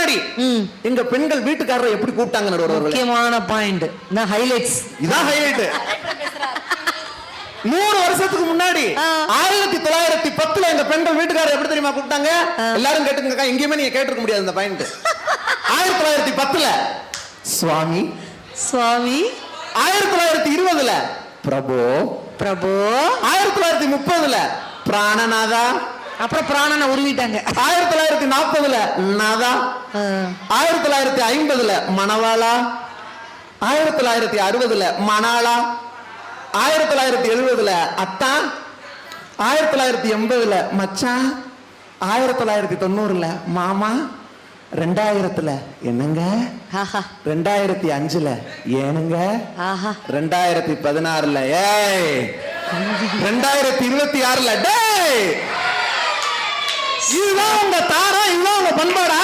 முன்னாடி எங்க பெண்கள் வீட்டுக்காரரை எப்படி கூப்பிட்டாங்க நடுவர்களே? முக்கியமான பாயிண்ட். நான் ஹைலைட்ஸ். இதான் ஹைலைட். 100 வருஷத்துக்கு முன்னாடி 1910 எங்க பெண்கள் வீட்டுக்காரர் எப்படி தெரியுமா கூப்பிட்டாங்க? எல்லாரும் கேட்டுக்கங்க, எங்கேயுமே நீங்க கேட்டிருக்க முடியாது இந்த பாயிண்ட். 1910 சுவாமி சுவாமி. 1920 பிரபு பிரபு. 1930 பிராணநாதா. அப்புறம் பிராணனை உருவிட்டாங்க. 1940 நாதா. 1950 மணவாளா. 1960 மணாளா. 1970 அத்தா. 1980 மச்சான். 1990 மாமா. 2000 என்னங்க. 2005 ஏனுங்க. 2016 ஏய். 2026 டேய். இதுதான் உங்க தாரா, இதுதான் உங்க பண்பாடா?